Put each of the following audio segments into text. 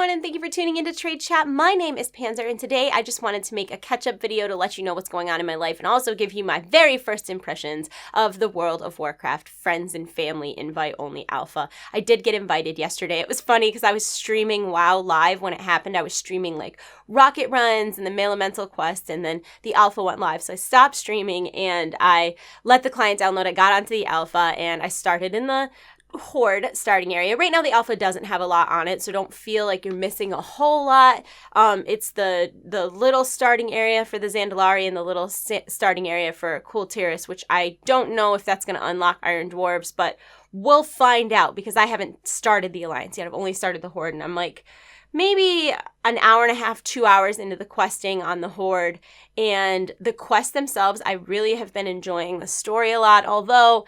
everyone, and thank you for tuning into Trade Chat. My name is Panzer, and today I just wanted to make a catch-up video to let you know what's going on in my life and also give you my very first impressions of the world of Warcraft Friends and Family Invite-Only Alpha. I did get invited yesterday. It was funny because I was streaming WoW live when it happened. I was streaming like rocket runs and the Male Elemental quest, and then the alpha went live. So I stopped streaming and I let the client download. I got onto the alpha and I started in the Horde starting area. Right now the alpha doesn't have a lot on it, so don't feel like you're missing a whole lot. It's the little starting area for the Zandalari and the little starting area for Cool Terrace, which I don't know if that's going to unlock Iron Dwarves, but we'll find out because I haven't started the Alliance yet. I've only started the Horde, and I'm like maybe an hour and a half, 2 hours into the questing on the Horde, and the quests themselves, I really have been enjoying the story a lot, although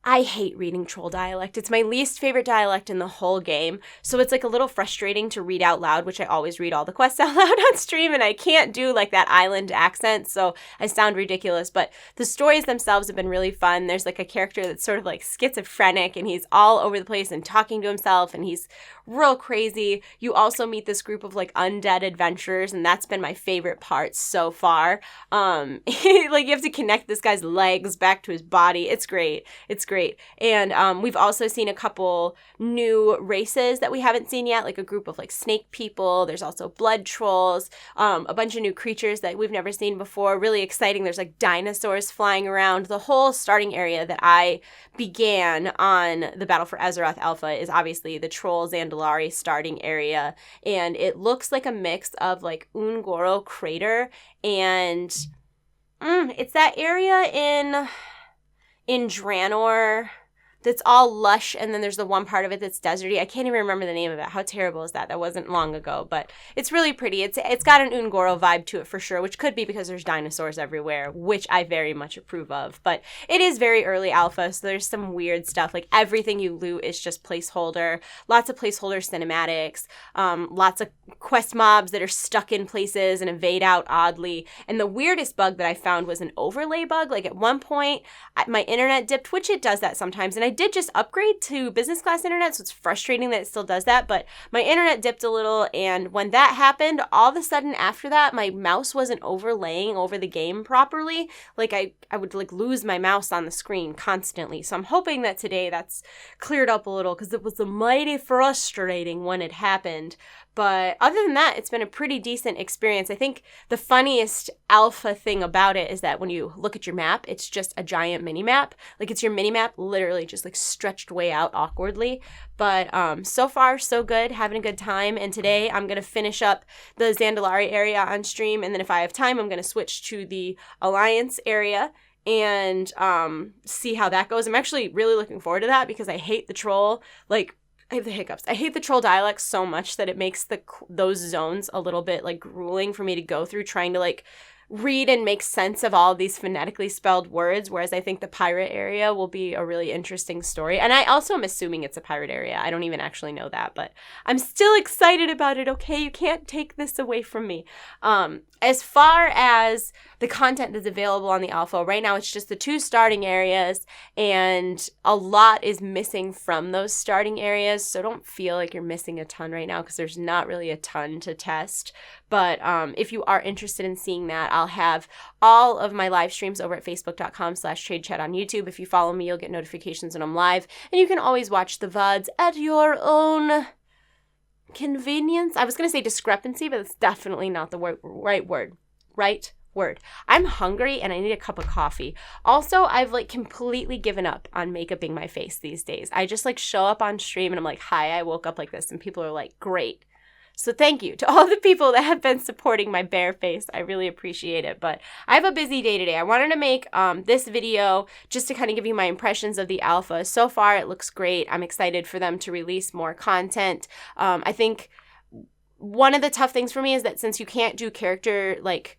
I hate reading troll dialect. It's my least favorite dialect in the whole game, so it's like a little frustrating to read out loud, which I always read all the quests out loud on stream, and I can't do like that island accent, so I sound ridiculous, but the stories themselves have been really fun. There's like a character that's sort of like schizophrenic, and he's all over the place and talking to himself, and he's real crazy. You also meet this group of like undead adventurers, and that's been my favorite part so far. Like you have to connect this guy's legs back to his body. It's great. And we've also seen a couple new races that we haven't seen yet, like a group of like snake people. There's also blood trolls, a bunch of new creatures that we've never seen before. Really exciting. There's like dinosaurs flying around. The whole starting area that I began on the Battle for Azeroth Alpha is obviously the Troll Zandalari starting area, and it looks like a mix of like Ungoro Crater and it's that area in Draenor that's all lush, and then there's the one part of it that's deserty. I can't even remember the name of it. How terrible is that? That wasn't long ago, but it's really pretty. It's got an Ungoro vibe to it for sure, which could be because there's dinosaurs everywhere, which I very much approve of. But it is very early alpha, so there's some weird stuff. Like everything you loot is just placeholder. Lots of placeholder cinematics. Lots of quest mobs that are stuck in places and evade out oddly. And the weirdest bug that I found was an overlay bug. Like at one point, my internet dipped, which it does that sometimes, and I did just upgrade to business class internet, so it's frustrating that it still does that, but my internet dipped a little, and when that happened, all of a sudden after that, my mouse wasn't overlaying over the game properly. Like I would like lose my mouse on the screen constantly, so I'm hoping that today that's cleared up a little, because it was mighty frustrating when it happened. But other than that, it's been a pretty decent experience. I think the funniest alpha thing about it is that when you look at your map, it's just a giant mini map. Like it's your mini map literally just like stretched way out awkwardly. But so far, so good. Having a good time. And today I'm going to finish up the Zandalari area on stream. And then if I have time, I'm going to switch to the Alliance area and see how that goes. I'm actually really looking forward to that because I hate the troll. Like, I have the hiccups. I hate the troll dialect so much that it makes those zones a little bit like grueling for me to go through, trying to like read and make sense of all of these phonetically spelled words, whereas I think the pirate area will be a really interesting story. And I also am assuming it's a pirate area. I don't even actually know that, but I'm still excited about it, okay? You can't take this away from me. As far as the content that's available on the alpha, right now it's just the 2 starting areas, and a lot is missing from those starting areas, so don't feel like you're missing a ton right now because there's not really a ton to test. But if you are interested in seeing that, I'll have all of my live streams over at facebook.com/TradeChat on YouTube. If you follow me, you'll get notifications when I'm live, and you can always watch the VODs at your own convenience. I was going to say discrepancy, but it's definitely not the right word. I'm hungry and I need a cup of coffee. Also, I've like completely given up on make-upping my face these days. I just like show up on stream and I'm like, hi, I woke up like this, and people are like, great. So thank you to all the people that have been supporting my bare face. I really appreciate it. But I have a busy day today. I wanted to make this video just to kind of give you my impressions of the alpha. So far, it looks great. I'm excited for them to release more content. I think one of the tough things for me is that since you can't do character like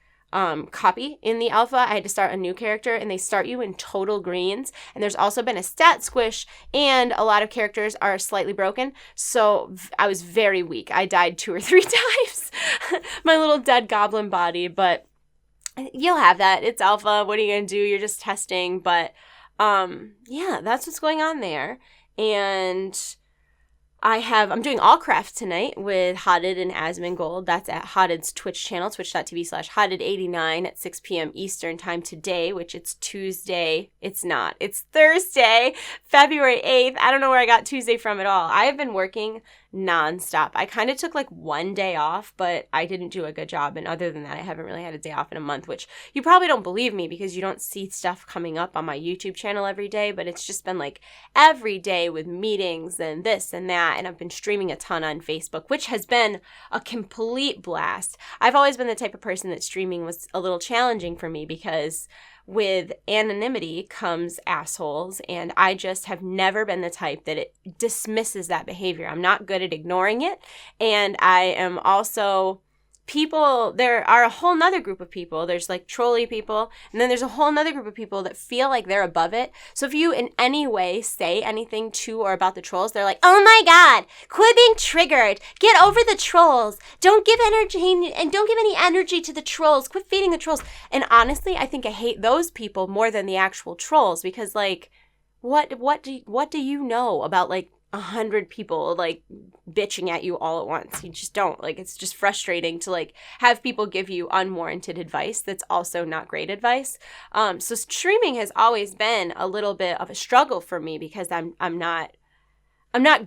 copy in the alpha, I had to start a new character, and they start you in total greens, and there's also been a stat squish, and a lot of characters are slightly broken, so I was very weak. I died 2 or 3 times. My little dead goblin body, but you'll have that. It's alpha. What are you gonna do? You're just testing. But yeah, that's what's going on there. And I'm doing all craft tonight with Hodded and Asmongold. That's at Hodded's Twitch channel, twitch.tv/Hodded89 at 6 p.m. Eastern time today, which it's Tuesday. It's not. It's Thursday, February 8th. I don't know where I got Tuesday from at all. I have been working nonstop. I kind of took like one day off, but I didn't do a good job. And other than that, I haven't really had a day off in a month, which you probably don't believe me because you don't see stuff coming up on my YouTube channel every day, but it's just been like every day with meetings and this and that. And I've been streaming a ton on Facebook, which has been a complete blast. I've always been the type of person that streaming was a little challenging for me because with anonymity comes assholes, and I just have never been the type that it dismisses that behavior. I'm not good at ignoring it, and I am also there are a whole nother group of people. There's like trolly people, and then there's a whole nother group of people that feel like they're above it. So if you in any way say anything to or about the trolls, they're like, oh my God, quit being triggered. Get over the trolls. Don't give energy and don't give any energy to the trolls. Quit feeding the trolls. And honestly, I think I hate those people more than the actual trolls because like, what do you know about like 100 people like bitching at you all at once? You just don't. Like, it's just frustrating to like have people give you unwarranted advice that's also not great advice. So streaming has always been a little bit of a struggle for me because I'm not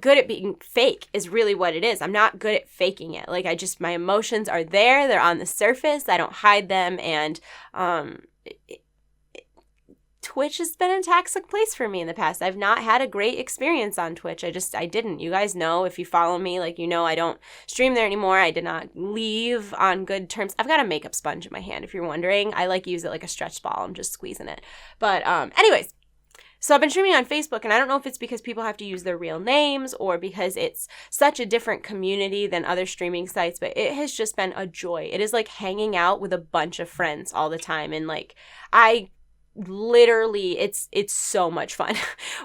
good at being fake is really what it is. I'm not good at faking it. Like my emotions are there. They're on the surface. I don't hide them. And Twitch has been a toxic place for me in the past. I've not had a great experience on Twitch. I didn't. You guys know, if you follow me, like, you know, I don't stream there anymore. I did not leave on good terms. I've got a makeup sponge in my hand, if you're wondering. I like use it like a stretch ball. I'm just squeezing it. But anyways, so I've been streaming on Facebook, and I don't know if it's because people have to use their real names or because it's such a different community than other streaming sites, but it has just been a joy. It is like hanging out with a bunch of friends all the time, and like literally it's so much fun.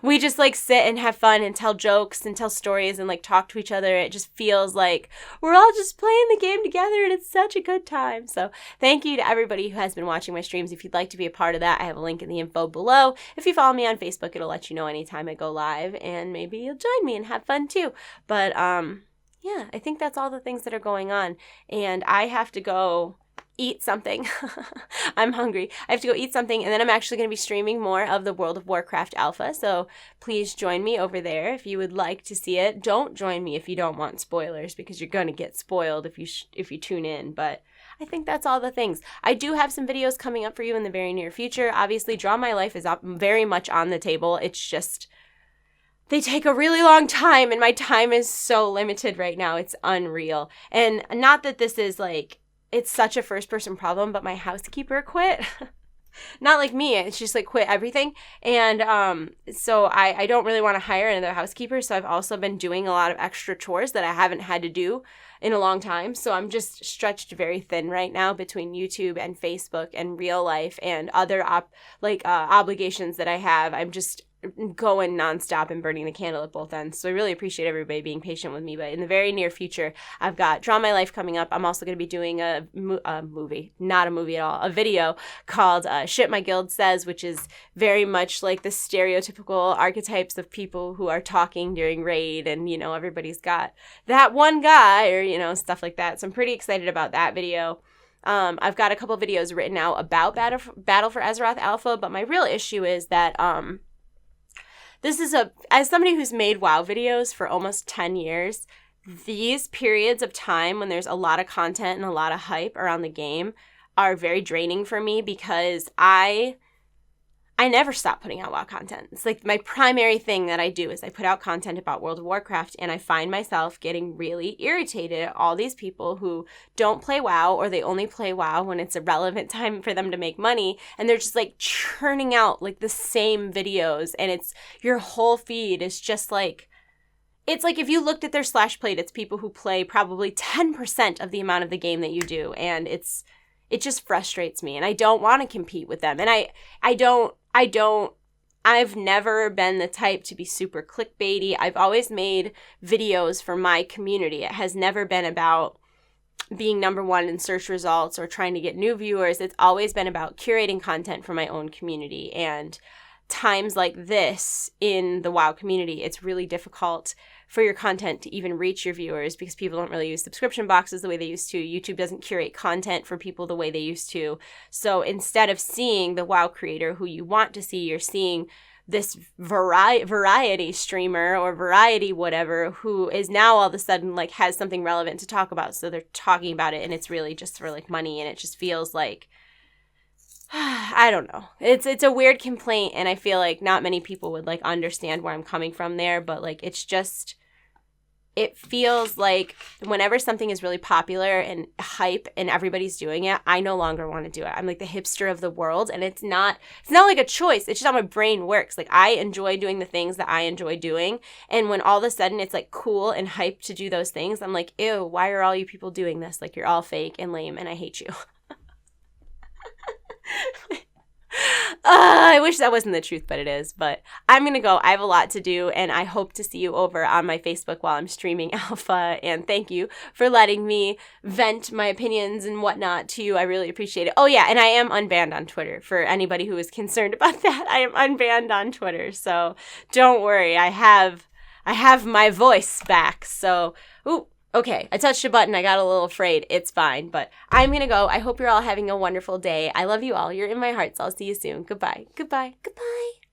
We just like sit and have fun and tell jokes and tell stories and like talk to each other. It just feels like we're all just playing the game together, and it's such a good time. So thank you to everybody who has been watching my streams. If you'd like to be a part of that, I have a link in the info below. If you follow me on Facebook, it'll let you know anytime I go live, and maybe you'll join me and have fun too. But yeah, I think that's all the things that are going on, and I have to go eat something. I'm hungry. I have to go eat something, and then I'm actually going to be streaming more of the World of Warcraft alpha, so please join me over there if you would like to see it. Don't join me if you don't want spoilers, because you're going to get spoiled if you tune in, but I think that's all the things. I do have some videos coming up for you in the very near future. Obviously, Draw My Life is very much on the table. It's just they take a really long time, and my time is so limited right now. It's unreal. And not that this is like it's such a first-person problem, but my housekeeper quit. Not like me. It's just like quit everything. And so I don't really want to hire another housekeeper. So I've also been doing a lot of extra chores that I haven't had to do in a long time. So I'm just stretched very thin right now between YouTube and Facebook and real life and other obligations that I have. I'm just going nonstop and burning the candle at both ends. So I really appreciate everybody being patient with me. But in the very near future, I've got Draw My Life coming up. I'm also going to be doing a movie, not a movie at all, a video called Shit My Guild Says, which is very much like the stereotypical archetypes of people who are talking during raid, and, you know, everybody's got that one guy or, you know, stuff like that. So I'm pretty excited about that video. I've got a couple videos written out about Battle for Azeroth Alpha, but my real issue is that this is as somebody who's made WoW videos for almost 10 years, these periods of time when there's a lot of content and a lot of hype around the game are very draining for me because I never stop putting out WoW content. It's like my primary thing that I do is I put out content about World of Warcraft, and I find myself getting really irritated at all these people who don't play WoW, or they only play WoW when it's a relevant time for them to make money, and they're just like churning out like the same videos, and it's your whole feed is just like, it's like if you looked at their slash played, it's people who play probably 10% of the amount of the game that you do, and it just frustrates me, and I don't want to compete with them, and I've never been the type to be super clickbaity. I've always made videos for my community. It has never been about being number one in search results or trying to get new viewers. It's always been about curating content for my own community. And times like this in the WoW community, it's really difficult for your content to even reach your viewers, because people don't really use subscription boxes the way they used to. YouTube doesn't curate content for people the way they used to. So instead of seeing the WoW creator who you want to see, you're seeing this variety streamer or variety whatever who is now all of a sudden like has something relevant to talk about. So they're talking about it, and it's really just for like money, and it just feels like, I don't know. It's a weird complaint, and I feel like not many people would like understand where I'm coming from there, but like it's just, it feels like whenever something is really popular and hype and everybody's doing it, I no longer want to do it. I'm like the hipster of the world, and it's not like a choice. It's just how my brain works. Like I enjoy doing the things that I enjoy doing, and when all of a sudden it's like cool and hype to do those things, I'm like, ew, why are all you people doing this? Like you're all fake and lame, and I hate you. I wish that wasn't the truth, but it is. But I'm going to go. I have a lot to do, and I hope to see you over on my Facebook while I'm streaming Alpha. And thank you for letting me vent my opinions and whatnot to you. I really appreciate it. Oh, yeah, and I am unbanned on Twitter. For anybody who is concerned about that, I am unbanned on Twitter. So don't worry. I have my voice back. So, ooh. Okay, I touched a button. I got a little afraid. It's fine, but I'm going to go. I hope you're all having a wonderful day. I love you all. You're in my hearts. I'll see you soon. Goodbye. Goodbye. Goodbye.